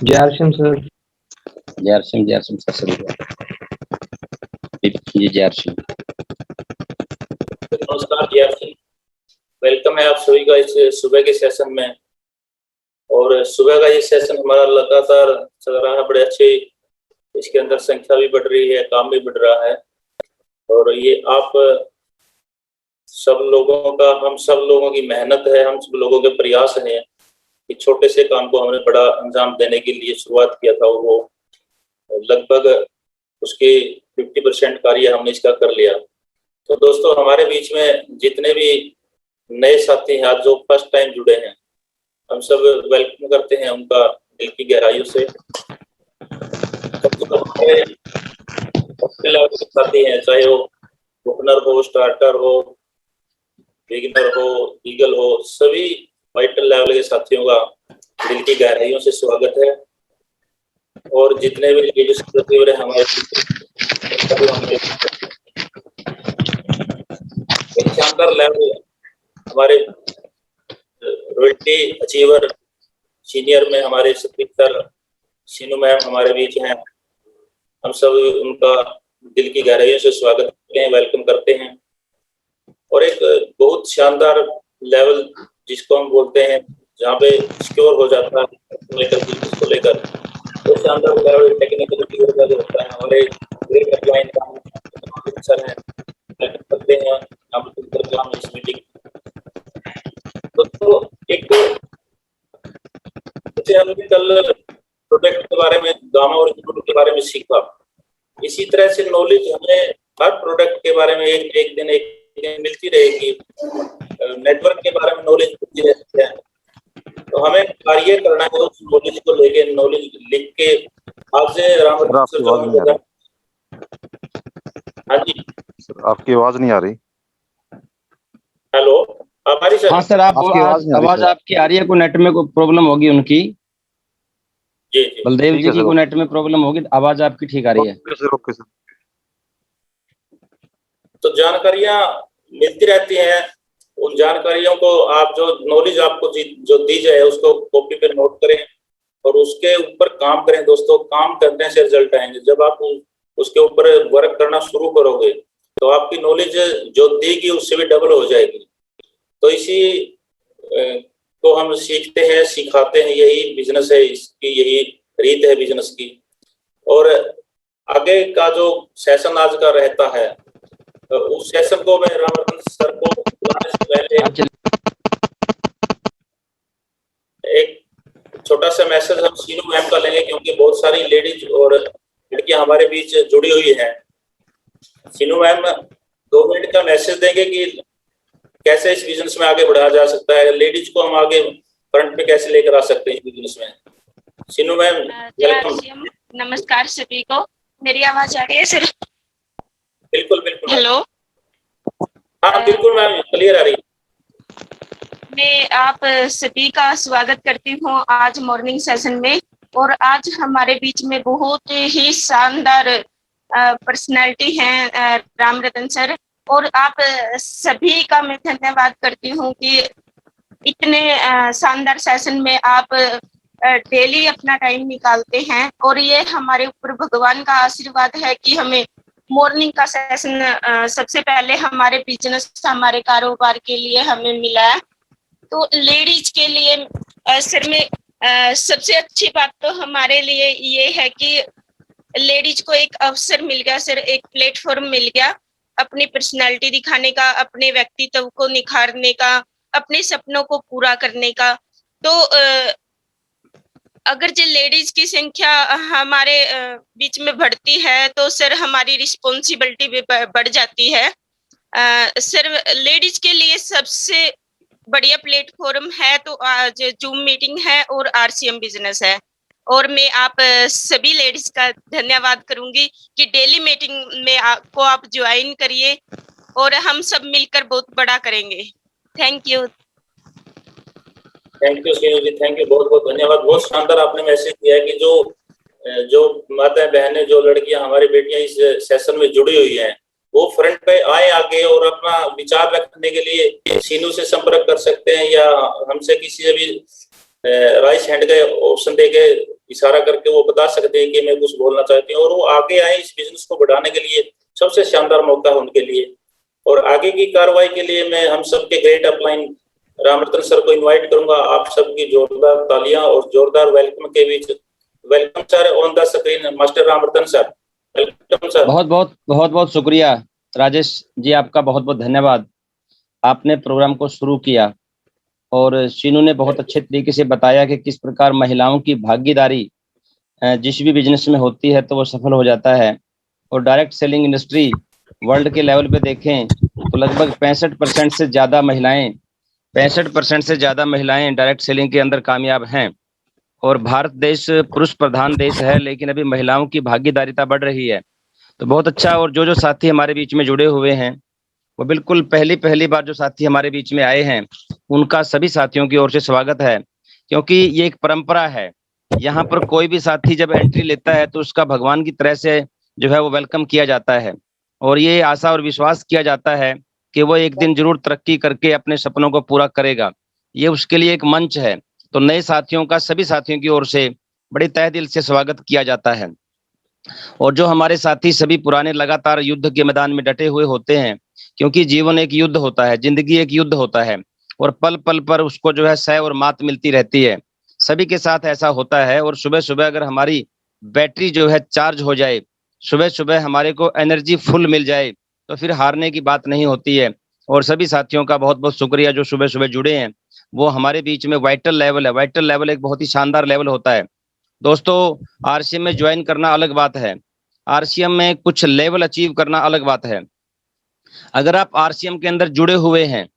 जय सर। जय सर जी। जय नमस्कार जय। वेलकम है आप सभी का इस सुबह के सेशन में। और सुबह का ये सेशन हमारा लगातार चल रहा है, बड़े अच्छे इसके अंदर संख्या भी बढ़ रही है, काम भी बढ़ रहा है। और ये आप सब लोगों का, हम सब लोगों की मेहनत है, हम सब लोगों के प्रयास हैं कि छोटे से काम को हमने बड़ा अंजाम देने के लिए शुरुआत किया था और वो लगभग उसके 50% कार्य हमने इसका कर लिया। तो दोस्तों, हमारे बीच में जितने भी नए साथी हैं आज जो फर्स्ट टाइम जुड़े हैं, हम सब वेलकम करते हैं उनका दिल की गहराइयों से। साथी हैं, चाहे वो ओपनर हो, स्टार्टर हो, बिगिनर हो, ईगल हो, सभी वाइटल लेवल के साथियों का दिल की गहराइयों से स्वागत है। और जितने भी लीडर्स हमारे एक शानदार लेवल हमारे रॉयल्टी अचीवर सीनियर में हमारे सर सीनू मैम हमारे बीच हैं। हम सब उनका दिल की गहराइयों से स्वागत करते हैं, वेलकम करते हैं। और एक बहुत शानदार लेवल जिसको हम बोलते हैं, जहाँ पे सिक्योर हो जाता है बिजनेस को लेकर, वो शानदार लेवल टेक्निकल का जो होता है हमारे ग्रेट अपलाइन का सर है, करते हैं हम इस मीटिंग। तो एक जैसे हमने कल प्रोडक्ट के बारे में, गामा और के बारे में सीखा, इसी तरह से नॉलेज हमें हर प्रोडक्ट के बारे में एक दिन मिलती रहेगी। नेटवर्क के बारे में नॉलेज मिलती रहती है, तो हमें कार्य करना है उस नॉलेज को लेके, नॉलेज लिख के आपसे हाँ जी सर, आपकी आवाज नहीं आ रही। हेलो, हमारी सर। हाँ सर, आप आवाज आपकी आ रही है। कोई नेट में कोई प्रॉब्लम होगी उनकी। जी बलदेव जी की कोई नेट में प्रॉब्लम होगी, आवाज आपकी ठीक आ रही है। Okay sir. तो जानकारियां मिलती रहती हैं, उन जानकारियों को आप जो नॉलेज आपको जो दी जाए उसको कॉपी पे नोट करें और उसके ऊपर काम करें। दोस्तों, काम करने से रिजल्ट आएंगे। जब आप उसके ऊपर वर्क करना शुरू करोगे तो आपकी नॉलेज जो देगी उससे भी डबल हो जाएगी। तो इसी को हम सीखते हैं, सिखाते हैं, यही बिजनेस है, इसकी यही रीत है बिजनेस की। और आगे का जो सेशन आज का रहता है, तो उस सेशन को मैं रामरतन सर को बुलाने से पहले एक छोटा सा मैसेज हम सीनू मैम का लेंगे, क्योंकि बहुत सारी लेडीज और लड़कियां हमारे बीच जुड़ी हुई हैं। सीनू मैम 2 मिनट का मैसेज देंगे कि कैसे इस बिजनेस में आगे बढ़ाया जा सकता है, लेडीज को हम आगे फ्रंट पे कैसे लेकर आ सकते हैं इस बिजनेस में। सीनू मैम, वेलकम। नमस्कार सभी को। मेरी आवाज आ रही है सर? बिल्कुल। हेलो। हाँ बिल्कुल मैम, क्लियर आ रही है। मैं आप सभी का स्वागत करती हूँ आज मॉर्निंग सेशन में। और आज हमारे बीच में बहुत ही शानदार पर्सनालिटी हैं रामरतन सर। और आप सभी का मैं धन्यवाद करती हूँ कि इतने शानदार सेशन में आप डेली अपना टाइम निकालते हैं। और ये हमारे ऊपर भगवान का आशीर्वाद है कि हमें मॉर्निंग का सेशन सबसे पहले हमारे बिजनेस, हमारे कारोबार के लिए हमें मिला है। तो लेडीज के लिए सर में सबसे अच्छी बात तो हमारे लिए ये है कि लेडीज को एक अवसर मिल गया सर, एक प्लेटफॉर्म मिल गया अपनी पर्सनालिटी दिखाने का, अपने व्यक्तित्व को निखारने का, अपने सपनों को पूरा करने का। तो अगर जो लेडीज की संख्या हमारे बीच में बढ़ती है तो सर हमारी रिस्पॉन्सिबिलिटी भी बढ़ जाती है। सर लेडीज के लिए सबसे बढ़िया प्लेटफॉर्म है तो आज जूम मीटिंग है और आरसीएम बिजनेस है। और मैं आप सभी लेडीज का धन्यवाद करूंगी कि डेली मीटिंग में आपको आप ज्वाइन करिए और हम सब मिलकर बहुत बड़ा करेंगे। Thank you Seenu ji, thank you, बहुत बहुत धन्यवाद। बहुत शानदार आपने मैसेज दिया है कि जो माता बहनें, जो लड़कियां, हमारी बेटियां इस सेशन में जुड़ी हुई हैं, वो फ्रंट पे आए आगे और अपना विचार रखने के लिए सीनू से संपर्क कर सकते हैं या हमसे किसी से भी राइस हैंड का ऑप्शन देके इशारा करके वो बता सकते हैं कि मैं कुछ बोलना चाहती हूँ, और वो आगे आए इस बिजनेस को बढ़ाने के लिए। सबसे शानदार मौका है उनके लिए। और आगे की कार्रवाई के लिए मैं हम सबके ग्रेट अपलाइन रामरतन सर को इनवाइट करूंगा। आप सबकी जोरदार तालियां और जोरदार वेलकम के बीच, welcome sir on the screen master Ramratan sir, welcome sir. बहुत बहुत शुक्रिया राजेश जी, आपका बहुत बहुत धन्यवाद। आपने प्रोग्राम को शुरू किया और शीनू ने बहुत अच्छे तरीके से बताया कि किस प्रकार महिलाओं की भागीदारी जिस भी बिजनेस में होती है तो वो सफल हो जाता है। और डायरेक्ट सेलिंग इंडस्ट्री वर्ल्ड के लेवल पे देखें तो लगभग 65% से ज़्यादा महिलाएं डायरेक्ट सेलिंग के अंदर कामयाब हैं। और भारत देश पुरुष प्रधान देश है, लेकिन अभी महिलाओं की भागीदारिता बढ़ रही है, तो बहुत अच्छा। और जो साथी हमारे बीच में जुड़े हुए हैं वो बिल्कुल पहली बार जो साथी हमारे बीच में आए हैं, उनका सभी साथियों की ओर से स्वागत है, क्योंकि ये एक परंपरा है। यहाँ पर कोई भी साथी जब एंट्री लेता है तो उसका भगवान की तरह से जो है वो वेलकम किया जाता है, और ये आशा और विश्वास किया जाता है कि वो एक दिन जरूर तरक्की करके अपने सपनों को पूरा करेगा। ये उसके लिए एक मंच है। तो नए साथियों का सभी साथियों की ओर से बड़े तहे दिल से स्वागत किया जाता है। और जो हमारे साथी सभी पुराने लगातार युद्ध के मैदान में डटे हुए होते हैं, क्योंकि जीवन एक युद्ध होता है, जिंदगी एक युद्ध होता है, और पल पल पर उसको जो है सह और मात मिलती रहती है। सभी के साथ ऐसा होता है। और सुबह सुबह अगर हमारी बैटरी जो है चार्ज हो जाए, सुबह सुबह हमारे को एनर्जी फुल मिल जाए, तो फिर हारने की बात नहीं होती है। और सभी साथियों का बहुत बहुत शुक्रिया जो सुबह सुबह जुड़े हैं। वो हमारे बीच में वाइटल लेवल है। वाइटल लेवल एक बहुत ही शानदार लेवल होता है दोस्तों। आरसीएम में ज्वाइन करना अलग बात है, आरसीएम में कुछ लेवल अचीव करना अलग बात है। अगर आप आरसीएम के अंदर जुड़े हुए हैं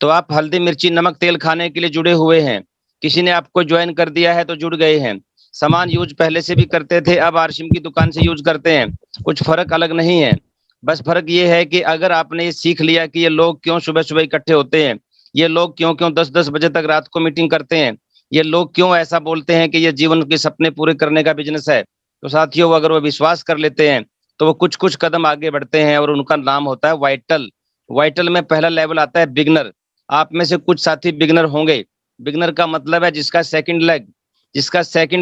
तो आप हल्दी मिर्ची नमक तेल खाने के लिए जुड़े हुए हैं। किसी ने आपको ज्वाइन कर दिया है तो जुड़ गए हैं। सामान यूज पहले से भी करते थे, अब आरसीएम की दुकान से यूज करते हैं। कुछ फर्क अलग नहीं है, बस फर्क ये है कि अगर आपने ये सीख लिया कि ये लोग क्यों सुबह सुबह इकट्ठे होते हैं, ये लोग क्यों 10-10 बजे तक रात को मीटिंग करते हैं, ये लोग क्यों ऐसा बोलते हैं कि ये जीवन के सपने पूरे करने का बिजनेस है, तो साथियों अगर वो विश्वास कर लेते हैं तो वो कुछ कुछ कदम आगे बढ़ते हैं, और उनका नाम होता है वाइटल। वाइटल में पहला लेवल आता है बिगनर। आप में से कुछ साथी बिगनर होंगे। बिगनर का मतलब है जिसका सेकंड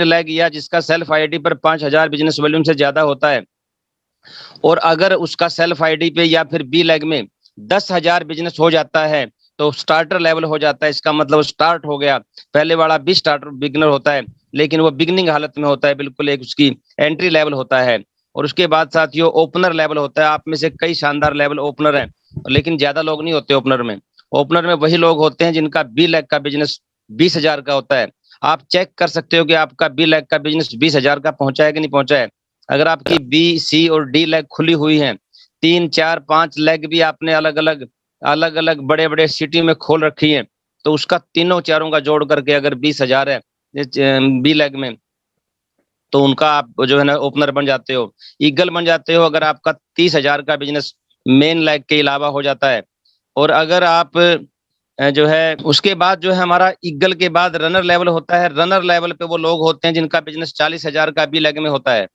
लेग या जिसका सेल्फ आईडी पर 5000 बिजनेस वॉल्यूम से ज्यादा होता है, और अगर उसका सेल्फ आईडी पे या फिर बी लेग में 10,000 बिजनेस हो जाता है तो स्टार्टर लेवल हो जाता है। इसका मतलब स्टार्ट हो गया। पहले वाला भी स्टार्टर बिगनर होता है, लेकिन वो बिगनिंग हालत में होता है, बिल्कुल एक उसकी एंट्री लेवल होता है। और उसके बाद साथियों ओपनर लेवल होता है। आप में से कई शानदार लेवल ओपनर हैं, लेकिन ज्यादा लोग नहीं होते ओपनर में। ओपनर में वही लोग होते हैं जिनका बी लेग का बिजनेस 20,000 का होता है। आप चेक कर सकते हो कि आपका बी लेग का बिजनेस 20,000 का पहुंचा है कि नहीं पहुंचा है। अगर आपकी बी सी और डी लेग खुली हुई है, 3 4 5 लेग भी आपने अलग अलग बड़े बड़े सिटी में खोल रखी है, तो उसका तीनों चारों का जोड़ करके अगर 20,000 है बी लेग में, तो उनका आप जो है ना ओपनर बन जाते हो, ईगल बन जाते हो। अगर आपका 30,000 का बिजनेस मेन लेग के अलावा हो जाता है। और अगर आप जो है उसके बाद जो है हमारा ईगल के बाद रनर लेवल होता है। रनर लेवल पे वो लोग होते हैं जिनका बिजनेस 40,000 का बी लेग में होता है।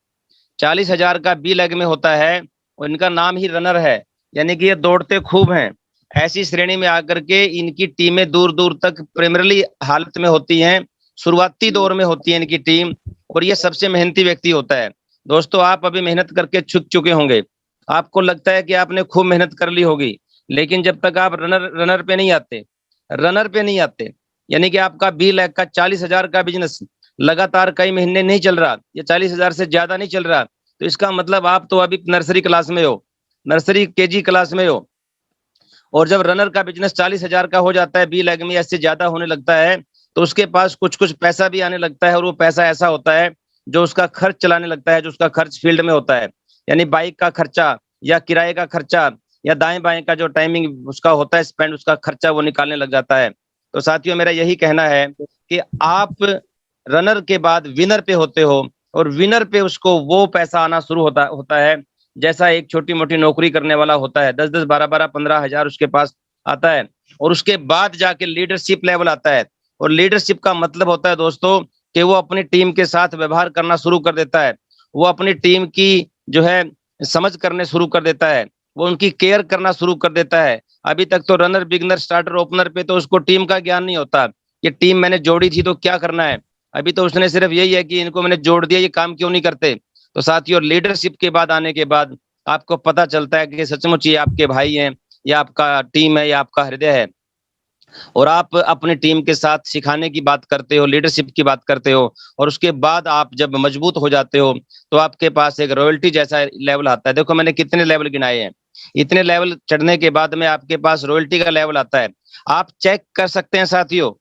40,000 का बी लेग में होता है और इनका नाम ही रनर है, यानी कि ये दौड़ते खूब हैं। ऐसी श्रेणी में आकर के इनकी टीमें दूर दूर तक प्रीमियरली हालत में होती हैं, शुरुआती दौर में होती है इनकी टीम, और ये सबसे मेहनती व्यक्ति होता है। दोस्तों आप अभी मेहनत करके चुक चुके होंगे, आपको लगता है कि आपने खूब मेहनत कर ली होगी, लेकिन जब तक आप रनर पे नहीं आते, यानी कि आपका बी लेग का 40,000 का बिजनेस लगातार कई महीने नहीं चल रहा, ये 40,000 से ज्यादा नहीं चल रहा, तो इसका मतलब आप तो अभी नर्सरी क्लास में हो, नर्सरी केजी क्लास में हो। और जब रनर का बिजनेस 40,000 का हो जाता है, बी लेग में ऐसे ज्यादा होने लगता है, तो उसके पास कुछ कुछ पैसा भी आने लगता है। और वो पैसा ऐसा होता है जो उसका खर्च चलाने लगता है, जो उसका खर्च फील्ड में होता है, यानी बाइक का खर्चा या किराए का खर्चा या दाएं बाएं का जो टाइमिंग उसका होता है स्पेंड, उसका खर्चा वो निकालने लग जाता है। तो साथियों मेरा यही कहना है कि आप रनर के बाद विनर पे होते हो, और विनर पे उसको वो पैसा आना शुरू होता है जैसा एक छोटी मोटी नौकरी करने वाला होता है। 10-10 12-12 15,000 उसके पास आता है। और उसके बाद जाके लीडरशिप लेवल आता है, और लीडरशिप का मतलब होता है दोस्तों कि वो अपनी टीम के साथ व्यवहार करना शुरू कर देता है, वो अपनी टीम की जो है समझ करने शुरू कर देता है, वो उनकी केयर करना शुरू कर देता है। अभी तक तो रनर बिगनर स्टार्टर ओपनर पे तो उसको टीम का ज्ञान नहीं होता कि टीम मैंने जोड़ी थी तो क्या करना है। अभी तो उसने सिर्फ यही है कि इनको मैंने जोड़ दिया, ये काम क्यों नहीं करते। तो साथियों, लीडरशिप के बाद आने के बाद आपको पता चलता है कि सचमुच ये आपके भाई हैं, या आपका टीम है, या आपका हृदय है, और आप अपनी टीम के साथ सिखाने की बात करते हो, लीडरशिप की बात करते हो, और उसके बाद आप जब मजबूत हो जाते हो तो आपके पास एक रॉयल्टी जैसा लेवल आता है। देखो मैंने कितने लेवल गिनाए हैं, इतने लेवल चढ़ने के बाद में आपके पास रॉयल्टी का लेवल आता है। आप चेक कर सकते हैं साथियों,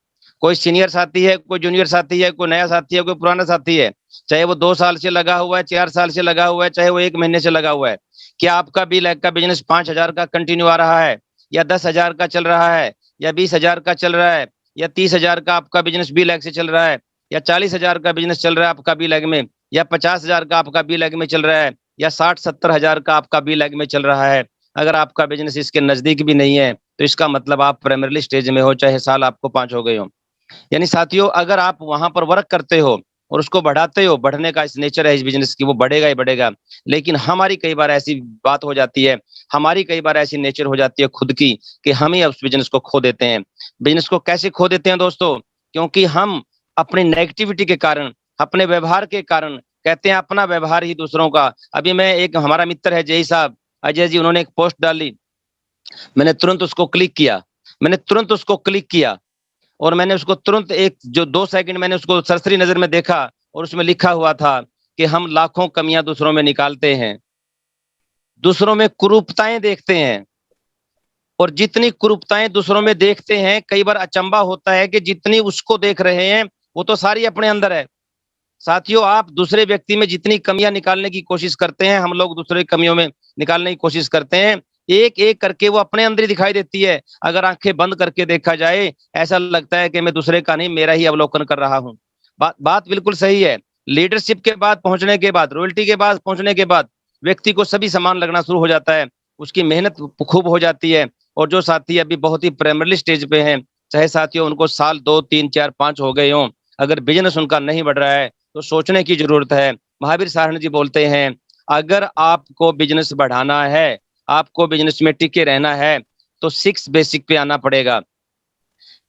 कोई सीनियर साथी है, कोई जूनियर साथी है, कोई नया साथी है, कोई पुराना साथी है, चाहे वो 2 साल से लगा हुआ है, 4 साल से लगा हुआ है, चाहे वो 1 महीने से लगा हुआ है, क्या आपका बी लैक का बिजनेस 5,000 का कंटिन्यू आ रहा है, या 10,000 का चल रहा है, या 20,000 का चल रहा है, या 30,000 का आपका बिजनेस बी लैक से चल रहा है, या 40,000 का बिजनेस चल रहा है आपका बी लैक में, या 50,000 का आपका बी लैक में चल रहा है, या 60-70,000 का आपका बी लैक में चल रहा है। अगर आपका बिजनेस इसके नजदीक भी नहीं है तो इसका मतलब आप प्राइमरी स्टेज में हो, चाहे साल आपको 5 हो गए हो। यानी साथियों, अगर आप वहां पर वर्क करते हो और उसको बढ़ाते हो, बढ़ने का इस नेचर है इस बिजनेस की, वो बढ़ेगा ही बढ़ेगा। लेकिन हमारी कई बार ऐसी बात हो जाती है, हमारी कई बार ऐसी नेचर हो जाती है खुद की, कि हम ही उस बिजनेस को खो देते हैं। बिजनेस को कैसे खो देते हैं दोस्तों? क्योंकि हम अपनी नेगेटिविटी के कारण, अपने व्यवहार के कारण, कहते हैं अपना व्यवहार ही दूसरों का। अभी मैं, एक हमारा मित्र है जय साहब, अजय जी, उन्होंने एक पोस्ट डाली, मैंने तुरंत उसको क्लिक किया, मैंने तुरंत उसको क्लिक किया, और मैंने उसको तुरंत एक जो 2 सेकंड मैंने उसको सरसरी नजर में देखा, और उसमें लिखा हुआ था कि हम लाखों कमियां दूसरों में निकालते हैं, दूसरों में कुरूपताएं देखते हैं, और जितनी कुरूपताएं दूसरों में देखते हैं, कई बार अचंभा होता है कि जितनी उसको देख रहे हैं वो तो सारी अपने अंदर है। साथियों, आप दूसरे व्यक्ति में जितनी कमियां निकालने की कोशिश करते हैं, हम लोग दूसरे कमियों में निकालने की कोशिश करते हैं, एक एक करके वो अपने अंदर ही दिखाई देती है। अगर आंखें बंद करके देखा जाए, ऐसा लगता है कि मैं दूसरे का नहीं, मेरा ही अवलोकन कर रहा हूं। बात बात बिल्कुल सही है। लीडरशिप के बाद पहुंचने के बाद, रॉयल्टी के बाद पहुंचने के बाद, व्यक्ति को सभी समान लगना शुरू हो जाता है, उसकी मेहनत खूब हो जाती है। और जो साथी अभी बहुत ही प्राइमरी स्टेज पे हैं, चाहे साथियों उनको साल 2, 3, 4, 5 हो गए हों, अगर बिजनेस उनका नहीं बढ़ रहा है तो सोचने की जरूरत है। महावीर साहनी जी बोलते हैं, अगर आपको बिजनेस बढ़ाना है, आपको बिजनेस में टिके रहना है, तो 6 बेसिक पे आना पड़ेगा।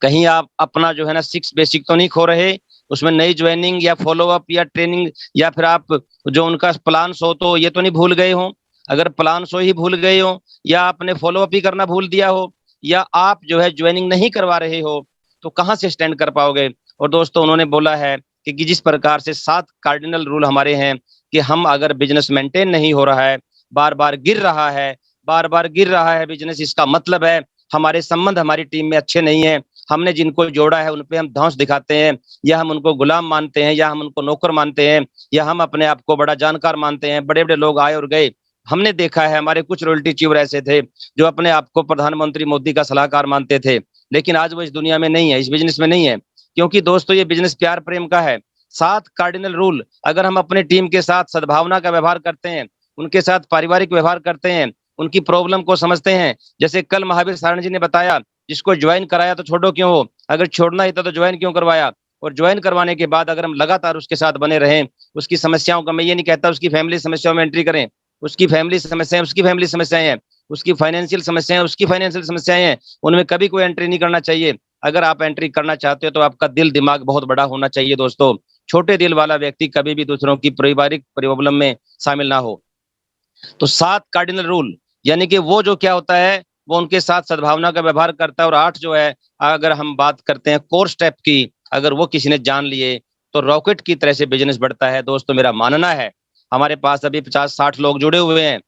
कहीं आप अपना जो है ना 6 बेसिक तो नहीं खो रहे, उसमें नई ज्वाइनिंग या फॉलो अप या ट्रेनिंग, या फिर आप जो उनका प्लान हो तो ये तो नहीं भूल गए हो। अगर प्लान सो ही भूल गए हो, या आपने फॉलो अप ही करना भूल दिया हो, या आप जो है ज्वाइनिंग नहीं करवा रहे हो, तो कहाँ से स्टैंड कर पाओगे। और दोस्तों, उन्होंने बोला है कि जिस प्रकार से 7 कार्डिनल रूल हमारे हैं, कि हम अगर बिजनेस मेंटेन नहीं हो रहा है, बार बार गिर रहा है, बार बार गिर रहा है बिजनेस, इसका मतलब है हमारे संबंध हमारी टीम में अच्छे नहीं है। हमने जिनको जोड़ा है उन पे हम धौंस दिखाते हैं, या हम उनको गुलाम मानते हैं, या हम उनको नौकर मानते हैं, या हम अपने आप को बड़ा जानकार मानते हैं। बड़े बड़े लोग आए और गए, हमने देखा है हमारे कुछ रॉयल्टी चीवर ऐसे थे जो अपने आप को प्रधानमंत्री मोदी का सलाहकार मानते थे, लेकिन आज वो इस दुनिया में नहीं है, इस बिजनेस में नहीं है। क्योंकि दोस्तों, ये बिजनेस प्यार प्रेम का है। 7 कार्डिनल रूल अगर हम अपने टीम के साथ सद्भावना का व्यवहार करते हैं, उनके साथ पारिवारिक व्यवहार करते हैं, उनकी प्रॉब्लम को समझते हैं, जैसे कल महावीर सारण जी ने बताया, जिसको ज्वाइन कराया तो छोड़ो क्यों हो, अगर छोड़ना ही था तो ज्वाइन क्यों करवाया। और ज्वाइन करवाने के बाद अगर हम लगातार उसके साथ बने रहें, उसकी समस्याओं का, मैं ये नहीं कहता उसकी फैमिली समस्याओं में एंट्री करें, उसकी फैमिली समस्याएं उसकी फैमिली समस्याएं हैं, उसकी फाइनेंशियल समस्याएं उसकी फाइनेंशियल समस्याएं हैं, उनमें कभी कोई एंट्री नहीं करना चाहिए। अगर आप एंट्री करना चाहते हो तो आपका दिल दिमाग बहुत बड़ा होना चाहिए दोस्तों। छोटे दिल वाला व्यक्ति कभी भी दूसरों की पारिवारिक प्रॉब्लम में शामिल ना हो। तो 7 कार्डिनल रूल, यानी कि वो जो क्या होता है, वो उनके साथ सद्भावना का व्यवहार करता है। और 8 जो है, अगर हम बात करते हैं कोर स्टेप की, अगर वो किसी ने जान लिए तो रॉकेट की तरह से बिजनेस बढ़ता है। दोस्तों, मेरा मानना है, हमारे पास अभी 50-60 लोग जुड़े हुए हैं,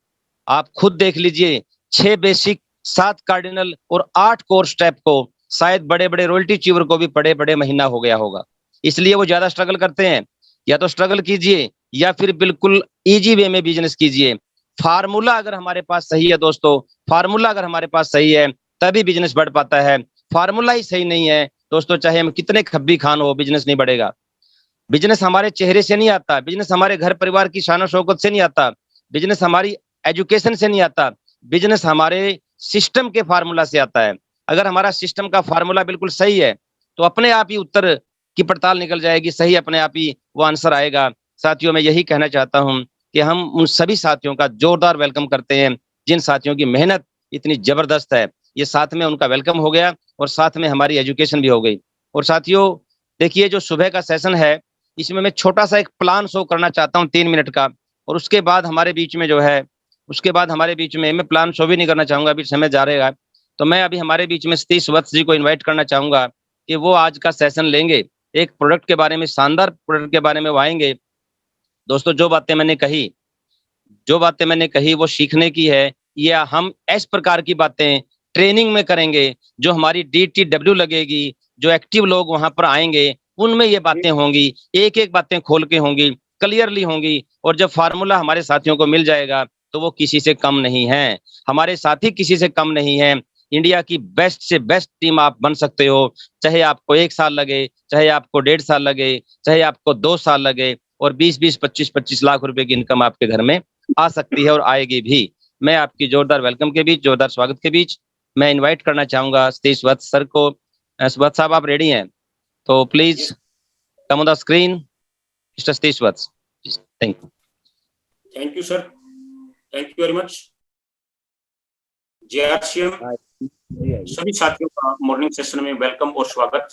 आप खुद देख लीजिए, 6 बेसिक, 7 कार्डिनल और 8 कोर स्टेप को शायद बड़े बड़े रॉयल्टी चीवर को भी बड़े बड़े महीना हो गया होगा, इसलिए वो ज्यादा स्ट्रगल करते हैं। या तो स्ट्रगल कीजिए, या फिर बिल्कुल इजी वे में बिजनेस कीजिए। फार्मूला अगर हमारे पास सही है दोस्तों, फार्मूला अगर हमारे पास सही है, तभी बिजनेस बढ़ पाता है। फार्मूला ही सही नहीं है दोस्तों, चाहे हम कितने खब्बी खान हो, बिजनेस नहीं बढ़ेगा। बिजनेस हमारे चेहरे से नहीं आता, बिजनेस हमारे घर परिवार की शान शौकत से नहीं आता, बिजनेस हमारी एजुकेशन से नहीं आता, बिजनेस हमारे सिस्टम के फार्मूला से आता है। अगर हमारा सिस्टम का फार्मूला बिल्कुल सही है, तो अपने आप ही उत्तर की पड़ताल निकल जाएगी, सही अपने आप ही वो आंसर आएगा। साथियों, मैं यही कहना चाहता हूं कि हम उन सभी साथियों का जोरदार वेलकम करते हैं, जिन साथियों की मेहनत इतनी जबरदस्त है। ये साथ में उनका वेलकम हो गया, और साथ में हमारी एजुकेशन भी हो गई। और साथियों देखिए, जो सुबह का सेशन है, इसमें मैं छोटा सा एक प्लान शो करना चाहता हूँ 3 मिनट का, और उसके बाद हमारे बीच में जो है, उसके बाद हमारे बीच में मैं प्लान शो भी नहीं करना चाहूंगा, अभी समय जा रहेगा। तो मैं अभी हमारे बीच में सतीश वत्स जी को इन्वाइट करना चाहूंगा कि वो आज का सेशन लेंगे, एक प्रोडक्ट के बारे में, शानदार प्रोडक्ट के बारे में वो आएंगे। दोस्तों, जो बातें मैंने कही वो सीखने की है, या हम इस प्रकार की बातें ट्रेनिंग में करेंगे, जो हमारी DTW लगेगी, जो एक्टिव लोग वहां पर आएंगे उनमें ये बातें होंगी, एक एक बातें खोल के होंगी, क्लियरली होंगी। और जब फार्मूला हमारे साथियों को मिल जाएगा तो वो किसी से कम नहीं है, हमारे साथी किसी से कम नहीं है। इंडिया की बेस्ट से बेस्ट टीम आप बन सकते हो, चाहे आपको 1 साल लगे, चाहे आपको 1.5 साल लगे, चाहे आपको 2 साल लगे, और 20-20, 25-25 लाख रुपए की इनकम आपके घर में आ सकती है और आएगी भी। मैं आपकी जोरदार वेलकम के बीच, जोरदार स्वागत के बीच, मैं इनवाइट करना चाहूंगा सतीश वत्स सर को। वत्स साहब, आप रेडी हैं? तो please come on the screen, mister Satish Vats. Thank you sir, thank you very much. JRCM सभी साथियों का मॉर्निंग सेशन में वेलकम और स्वागत।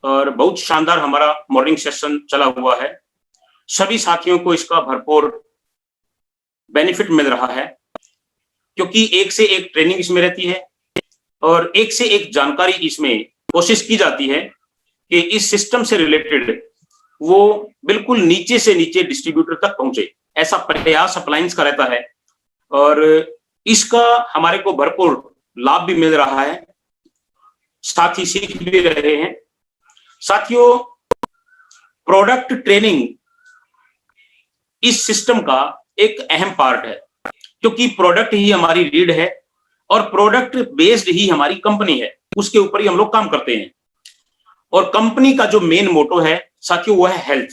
और बहुत शानदार हमारा मॉर्निंग सेशन चला हुआ है, सभी साथियों को इसका भरपूर बेनिफिट मिल रहा है, क्योंकि एक से एक ट्रेनिंग इसमें रहती है और एक से एक जानकारी इसमें कोशिश की जाती है कि इस सिस्टम से रिलेटेड वो बिल्कुल नीचे से नीचे डिस्ट्रीब्यूटर तक पहुंचे, ऐसा प्रयास अप्लायंस का रहता है। और इसका हमारे को भरपूर लाभ भी मिल रहा है, साथी सीख भी रहे हैं। साथियों, प्रोडक्ट ट्रेनिंग इस सिस्टम का एक अहम पार्ट है, क्योंकि प्रोडक्ट ही हमारी लीड है और प्रोडक्ट बेस्ड ही हमारी कंपनी है, उसके ऊपर ही हम लोग काम करते हैं। और कंपनी का जो मेन मोटो है साथियों, वो है हेल्थ।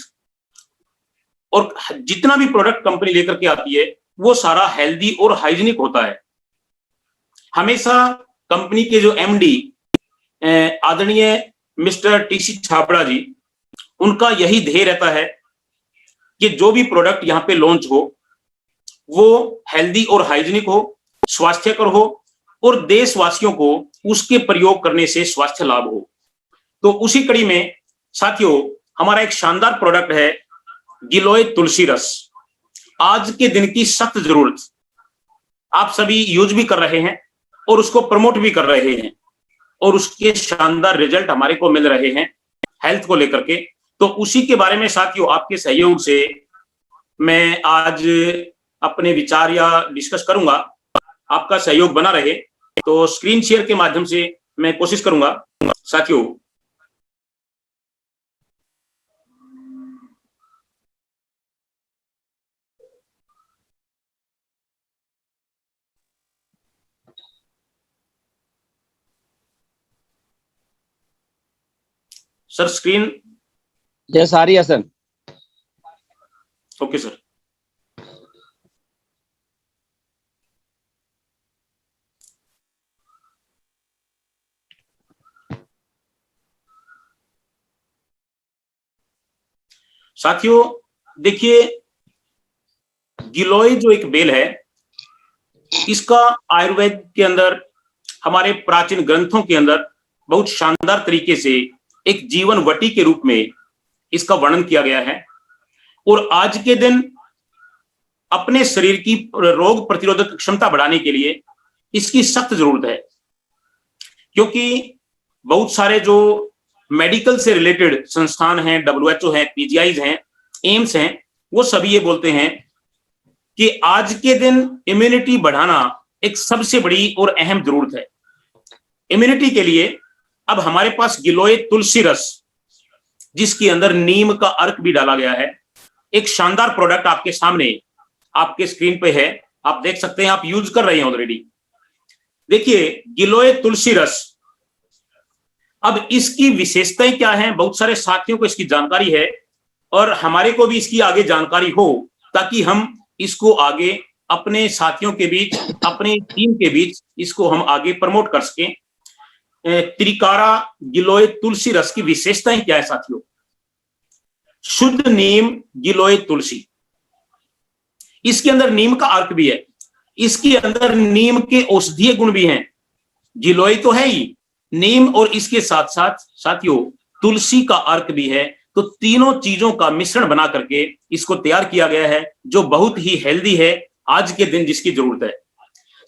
और जितना भी प्रोडक्ट कंपनी लेकर के आती है वो सारा हेल्दी और हाइजीनिक होता है। हमेशा कंपनी के जो MD आदरणीय मिस्टर TC छाबड़ा जी, उनका यही ध्येय रहता है कि जो भी प्रोडक्ट यहाँ पे लॉन्च हो वो हेल्दी और हाइजीनिक हो, स्वास्थ्यकर हो, और देशवासियों को उसके प्रयोग करने से स्वास्थ्य लाभ हो। तो उसी कड़ी में साथियों, हमारा एक शानदार प्रोडक्ट है गिलोय तुलसी रस। आज के दिन की सख्त जरूरत, आप सभी यूज भी कर रहे हैं और उसको प्रमोट भी कर रहे हैं, और उसके शानदार रिजल्ट हमारे को मिल रहे हैं हेल्थ को लेकर के। तो उसी के बारे में साथियों आपके सहयोग से मैं आज अपने विचार या डिस्कस करूंगा। आपका सहयोग बना रहे तो स्क्रीन शेयर के माध्यम से मैं कोशिश करूंगा साथियों। सर स्क्रीन यस, आ रही है सर। Okay sir. साथियों देखिए, गिलोय जो एक बेल है, इसका आयुर्वेद के अंदर, हमारे प्राचीन ग्रंथों के अंदर बहुत शानदार तरीके से एक जीवन वटी के रूप में इसका वर्णन किया गया है। और आज के दिन अपने शरीर की रोग प्रतिरोधक क्षमता बढ़ाने के लिए इसकी सख्त जरूरत है, क्योंकि बहुत सारे जो मेडिकल से रिलेटेड संस्थान हैं, WHO हैं, PGIs हैं, एम्स हैं, वो सभी ये बोलते हैं कि आज के दिन इम्यूनिटी बढ़ाना एक सबसे बड़ी और अहम जरूरत है। इम्यूनिटी के लिए अब हमारे पास गिलोय तुलसी रस, जिसके अंदर नीम का अर्क भी डाला गया है, एक शानदार प्रोडक्ट आपके सामने आपके स्क्रीन पे है, आप देख सकते हैं, आप यूज कर रहे हैं ऑलरेडी। देखिए गिलोय तुलसी रस, अब इसकी विशेषताएं क्या हैं, बहुत सारे साथियों को इसकी जानकारी है और हमारे को भी इसकी आगे जानकारी हो, ताकि हम इसको आगे अपने साथियों के बीच, अपने टीम के बीच इसको हम आगे प्रमोट कर सकें। त्रिकारा गिलोय तुलसी रस की विशेषताएं क्या है साथियों? शुद्ध नीम गिलोय तुलसी, इसके अंदर नीम का अर्क भी है, इसके अंदर नीम के औषधीय गुण भी हैं। गिलोय तो है ही नीम, और इसके साथ साथ साथियों तुलसी का अर्क भी है, तो तीनों चीजों का मिश्रण बना करके इसको तैयार किया गया है, जो बहुत ही हेल्दी है आज के दिन जिसकी जरूरत है।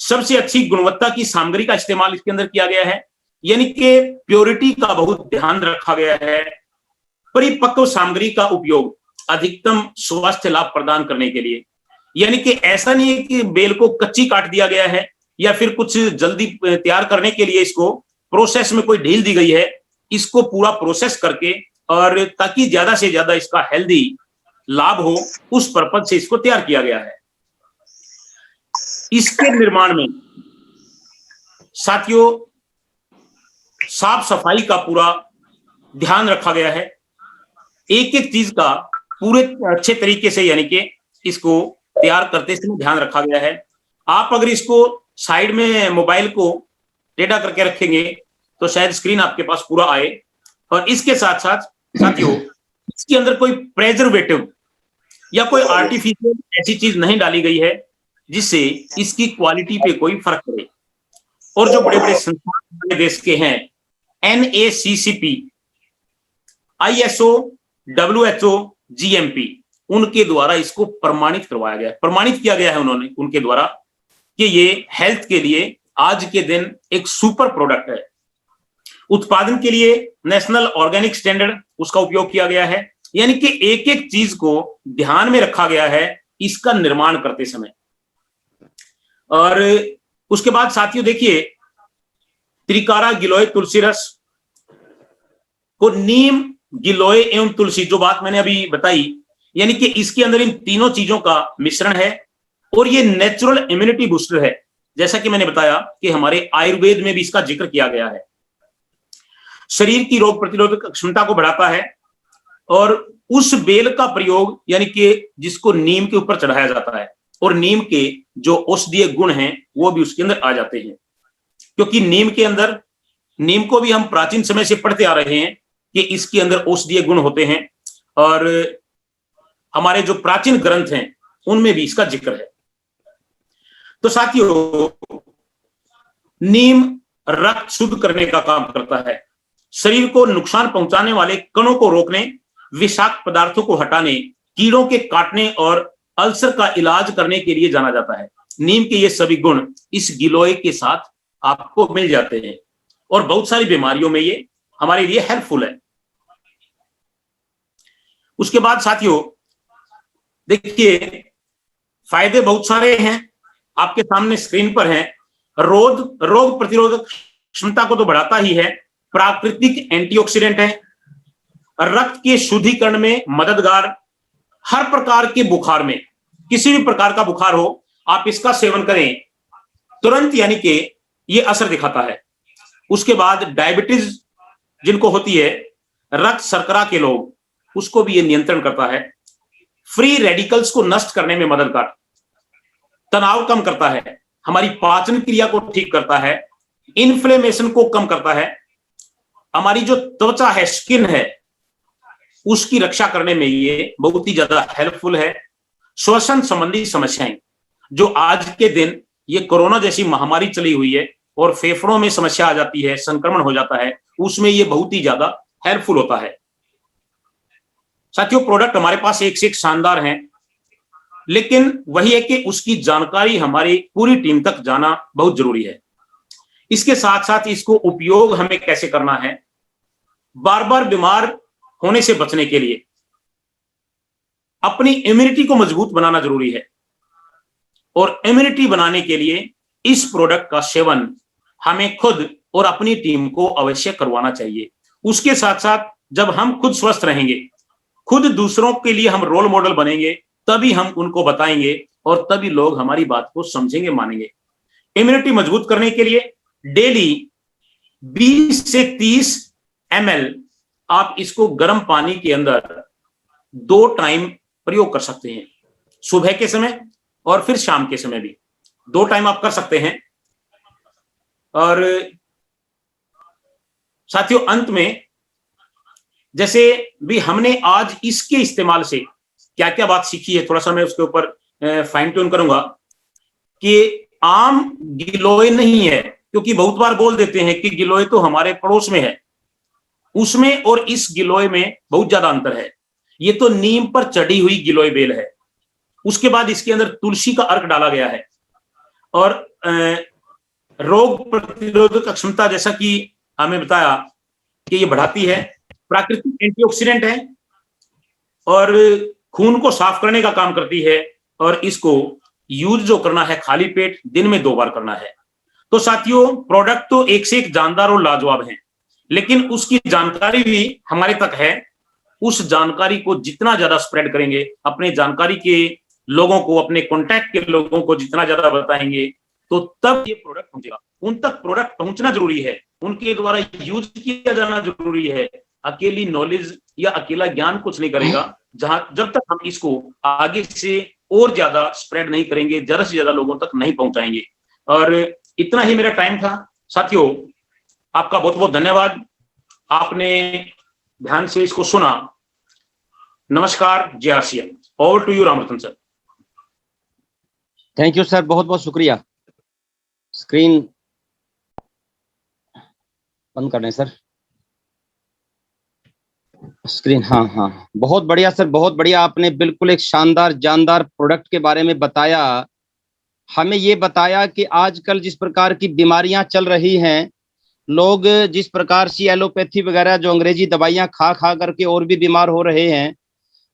सबसे अच्छी गुणवत्ता की सामग्री का इस्तेमाल इसके अंदर किया गया है, यानी कि प्योरिटी का बहुत ध्यान रखा गया है। परिपक्व सामग्री का उपयोग अधिकतम स्वास्थ्य लाभ प्रदान करने के लिए, यानी कि ऐसा नहीं है कि बेल को कच्ची काट दिया गया है या फिर कुछ जल्दी तैयार करने के लिए इसको प्रोसेस में कोई ढील दी गई है। इसको पूरा प्रोसेस करके और ताकि ज्यादा से ज्यादा इसका हेल्दी लाभ हो, उस पर्पज से इसको तैयार किया गया है। इसके निर्माण में साथियों साफ सफाई का पूरा ध्यान रखा गया है। एक एक चीज का पूरे अच्छे तरीके से यानी कि इसको तैयार करते समय ध्यान रखा गया है। आप अगर इसको साइड में मोबाइल को टेढ़ा करके रखेंगे तो शायद स्क्रीन आपके पास पूरा आए। और इसके साथ साथ साथियों इसके अंदर कोई प्रेजर्वेटिव या कोई आर्टिफिशियल ऐसी चीज नहीं डाली गई है जिससे इसकी क्वालिटी पे कोई फर्क पड़े। और जो बड़े बड़े संस्थान हमारे देश के हैं, NACCP, ISO, WHO, GMP, उनके द्वारा इसको प्रमाणित करवाया गया, प्रमाणित किया गया है उन्होंने उनके द्वारा कि ये हेल्थ के लिए आज के दिन एक सुपर प्रोडक्ट है। उत्पादन के लिए नेशनल ऑर्गेनिक स्टैंडर्ड उसका उपयोग किया गया है, यानी कि एक एक चीज को ध्यान में रखा गया है इसका निर्माण करते समय। और उसके बाद साथियों देखिए, त्रिकारा गिलोय तुलसी रस को नीम, गिलोय एवं तुलसी, जो बात मैंने अभी बताई, यानी कि इसके अंदर इन तीनों चीजों का मिश्रण है और ये नेचुरल इम्यूनिटी बूस्टर है। जैसा कि मैंने बताया कि हमारे आयुर्वेद में भी इसका जिक्र किया गया है। शरीर की रोग प्रतिरोधक क्षमता को बढ़ाता है और उस बेल का प्रयोग यानी कि जिसको नीम के ऊपर चढ़ाया जाता है और नीम के जो औषधीय गुण हैं वो भी उसके अंदर आ जाते हैं, क्योंकि नीम के अंदर, नीम को भी हम प्राचीन समय से पढ़ते आ रहे हैं कि इसके अंदर औषधीय गुण होते हैं और हमारे जो प्राचीन ग्रंथ हैं उनमें भी इसका जिक्र है। तो साथियों नीम रक्त शुद्ध करने का काम करता है, शरीर को नुकसान पहुंचाने वाले कणों को रोकने, विषाक्त पदार्थों को हटाने, कीड़ों के काटने और अल्सर का इलाज करने के लिए जाना जाता है। नीम के ये सभी गुण इस गिलोय के साथ आपको मिल जाते हैं और बहुत सारी बीमारियों में ये हमारे लिए हेल्पफुल है। उसके बाद साथियों देखिए फायदे बहुत सारे हैं, आपके सामने स्क्रीन पर हैं। रोग प्रतिरोधक क्षमता को तो बढ़ाता ही है, प्राकृतिक एंटीऑक्सीडेंट है, रक्त के शुद्धिकरण में मददगार, हर प्रकार के बुखार में, किसी भी प्रकार का बुखार हो आप इसका सेवन करें तुरंत, यानी कि ये असर दिखाता है। उसके बाद डायबिटीज जिनको होती है, रक्त शर्करा के लोग, उसको भी ये नियंत्रण करता है। फ्री रेडिकल्स को नष्ट करने में मददगार, तनाव कम करता है, हमारी पाचन क्रिया को ठीक करता है, इन्फ्लेमेशन को कम करता है, हमारी जो त्वचा है, स्किन है, उसकी रक्षा करने में ये बहुत ही ज्यादा हेल्पफुल है। श्वसन संबंधी समस्याएं जो आज के दिन ये कोरोना जैसी महामारी चली हुई है और फेफड़ों में समस्या आ जाती है, संक्रमण हो जाता है, उसमें ये बहुत ही ज्यादा हेल्पफुल होता है। साथियों प्रोडक्ट हमारे पास एक से एक शानदार हैं, लेकिन वही है कि उसकी जानकारी हमारी पूरी टीम तक जाना बहुत जरूरी है। इसके साथ साथ इसको उपयोग हमें कैसे करना है, बार बार बीमार होने से बचने के लिए अपनी इम्यूनिटी को मजबूत बनाना जरूरी है और इम्यूनिटी बनाने के लिए इस प्रोडक्ट का सेवन हमें खुद और अपनी टीम को अवश्य करवाना चाहिए। उसके साथ साथ जब हम खुद स्वस्थ रहेंगे, खुद दूसरों के लिए हम रोल मॉडल बनेंगे, तभी हम उनको बताएंगे और तभी लोग हमारी बात को समझेंगे, मानेंगे। इम्यूनिटी मजबूत करने के लिए डेली 20 से 30 ml आप इसको गर्म पानी के अंदर 2 टाइम प्रयोग कर सकते हैं, सुबह के समय और फिर शाम के समय भी 2 टाइम आप कर सकते हैं। और साथियों अंत में जैसे भी हमने आज इसके इस्तेमाल से क्या क्या बात सीखी है, थोड़ा सा मैं उसके ऊपर फाइन ट्यून करूंगा कि आम गिलोय नहीं है, क्योंकि बहुत बार बोल देते हैं कि गिलोय तो हमारे पड़ोस में है, उसमें और इस गिलोय में बहुत ज्यादा अंतर है। ये तो नीम पर चढ़ी हुई गिलोय बेल है। उसके बाद इसके अंदर तुलसी का अर्क डाला गया है और रोग प्रतिरोधक क्षमता, जैसा कि हमें बताया कि ये बढ़ाती है, प्राकृतिक एंटीऑक्सीडेंट है और खून को साफ करने का काम करती है। और इसको यूज जो करना है खाली पेट दिन में 2 बार करना है। तो साथियों, प्रोडक्ट तो एक से एक जानदार और लाजवाब हैं, लेकिन उसकी जानकारी भी हमारे तक है। उस जानकारी को जितना ज्यादा स्प्रेड करेंगे, अपने जानकारी के लोगों को, अपने कॉन्टैक्ट के लोगों को जितना ज्यादा बताएंगे, तो तब ये प्रोडक्ट पहुंचेगा। उन तक प्रोडक्ट पहुंचना जरूरी है, उनके द्वारा यूज किया जाना जरूरी है। अकेली नॉलेज या अकेला ज्ञान कुछ नहीं करेगा, जब तक हम इसको आगे से और ज्यादा स्प्रेड नहीं करेंगे, ज्यादा से ज्यादा लोगों तक नहीं पहुंचाएंगे। और इतना ही मेरा टाइम था। साथियों, आपका बहुत बहुत धन्यवाद, आपने ध्यान से इसको सुना। नमस्कार, जय आसिया। Over to you Ramratan sir. Thank you sir, बहुत बहुत शुक्रिया। स्क्रीन बंद कर दें सर, स्क्रीन। हाँ, बहुत बढ़िया सर, बहुत बढ़िया। आपने बिल्कुल एक शानदार जानदार प्रोडक्ट के बारे में बताया। हमें ये बताया कि आजकल जिस प्रकार की बीमारियां चल रही हैं, लोग जिस प्रकार से एलोपैथी वगैरह जो अंग्रेजी दवाइयां खा खा करके और भी बीमार हो रहे हैं,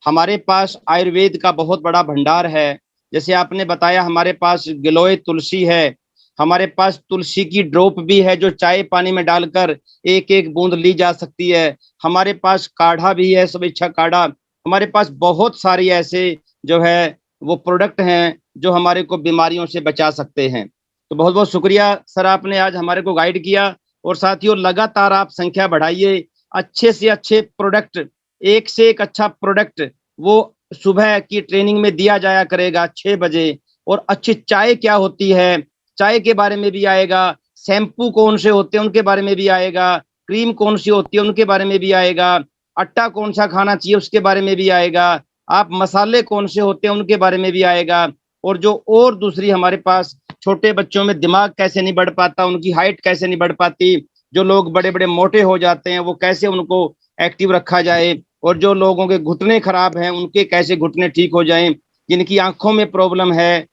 हमारे पास आयुर्वेद का बहुत बड़ा भंडार है। जैसे आपने बताया, हमारे पास गिलोय तुलसी है, हमारे पास तुलसी की ड्रॉप भी है जो चाय पानी में डालकर एक एक बूंद ली जा सकती है। हमारे पास काढ़ा भी है, समीक्षा काढ़ा। हमारे पास बहुत सारी ऐसे जो है वो प्रोडक्ट हैं जो हमारे को बीमारियों से बचा सकते हैं। तो बहुत बहुत शुक्रिया सर, आपने आज हमारे को गाइड किया। और साथियों, लगातार आप संख्या बढ़ाइए, अच्छे से अच्छे प्रोडक्ट, एक से एक अच्छा प्रोडक्ट वो सुबह की ट्रेनिंग में दिया जाया करेगा 6 बजे। और अच्छी चाय क्या होती है, चाय के बारे में भी आएगा, शैम्पू कौन से होते हैं उनके बारे में भी आएगा, क्रीम कौन सी होती है उनके बारे में भी आएगा, आटा कौन सा खाना चाहिए उसके बारे में भी आएगा, आप मसाले कौन से होते हैं उनके बारे में भी आएगा। और जो और दूसरी हमारे पास छोटे बच्चों में दिमाग कैसे नहीं बढ़ पाता, उनकी हाइट कैसे नहीं बढ़ पाती, जो लोग बड़े बड़े मोटे हो जाते हैं वो कैसे उनको एक्टिव रखा जाए, और जो लोगों के घुटने खराब हैं उनके कैसे घुटने ठीक हो जाएं, जिनकी आंखों में प्रॉब्लम है,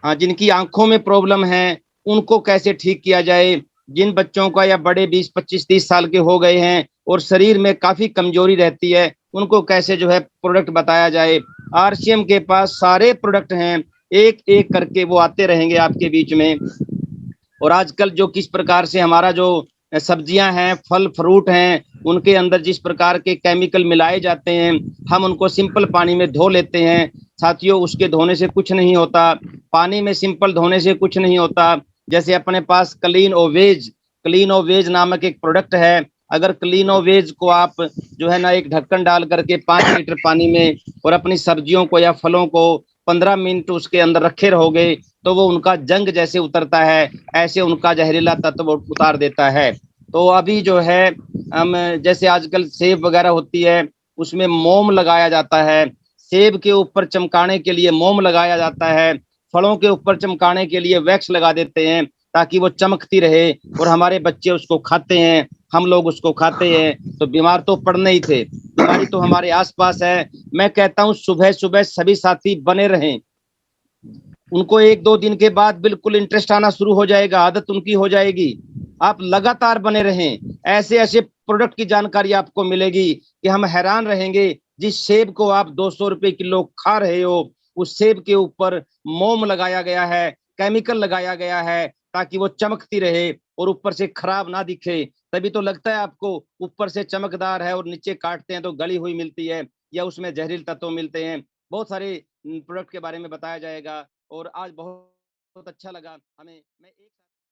जिनकी आंखों में प्रॉब्लम है उनको कैसे ठीक किया जाए, जिन बच्चों का या बड़े 20, 25, 30 साल के हो गए हैं और शरीर में काफी कमजोरी रहती है, उनको कैसे जो है प्रोडक्ट बताया जाए। आरसीएम के पास सारे प्रोडक्ट हैं, एक एक करके वो आते रहेंगे आपके बीच में। और आजकल जो किस प्रकार से हमारा जो सब्जियां हैं, फल फ्रूट हैं, उनके अंदर जिस प्रकार के केमिकल मिलाए जाते हैं, हम उनको सिंपल पानी में धो लेते हैं। साथियों, उसके धोने से कुछ नहीं होता, पानी में सिंपल धोने से कुछ नहीं होता। जैसे अपने पास क्लीन ओ वेज नामक एक प्रोडक्ट है। अगर क्लीन ओ वेज को आप जो है ना एक ढक्कन डाल करके 5 लीटर पानी में और अपनी सब्जियों को या फलों को 15 मिनट उसके अंदर रखे रहोगे, तो वो उनका जंग जैसे उतरता है, ऐसे उनका जहरीला तत्व उतार देता है। तो अभी जो है हम जैसे आजकल सेब वगैरह होती है, उसमें मोम लगाया जाता है, सेब के ऊपर चमकाने के लिए मोम लगाया जाता है, फलों के ऊपर चमकाने के लिए वैक्स लगा देते हैं ताकि वो चमकती रहे। और हमारे बच्चे उसको खाते हैं, हम लोग उसको खाते हैं, तो बीमार तो पड़ने ही थे, बीमारी तो हमारे आसपास है। मैं कहता हूँ सुबह सुबह सभी साथी बने रहें, उनको 1-2 दिन के बाद बिल्कुल इंटरेस्ट आना शुरू हो जाएगा, आदत उनकी हो जाएगी। आप लगातार बने रहें, ऐसे ऐसे प्रोडक्ट की जानकारी आपको मिलेगी कि हम हैरान रहेंगे। जिस सेब को आप 200 रुपए किलो खा रहे हो, उस सेब के ऊपर मोम लगाया गया है, केमिकल लगाया गया है ताकि वो चमकती रहे और ऊपर से खराब ना दिखे। तभी तो लगता है आपको ऊपर से चमकदार है और नीचे काटते हैं तो गली हुई मिलती है या उसमें जहरीले तत्व मिलते हैं। बहुत सारे प्रोडक्ट के बारे में बताया जाएगा और आज बहुत अच्छा लगा हमें। मैं एक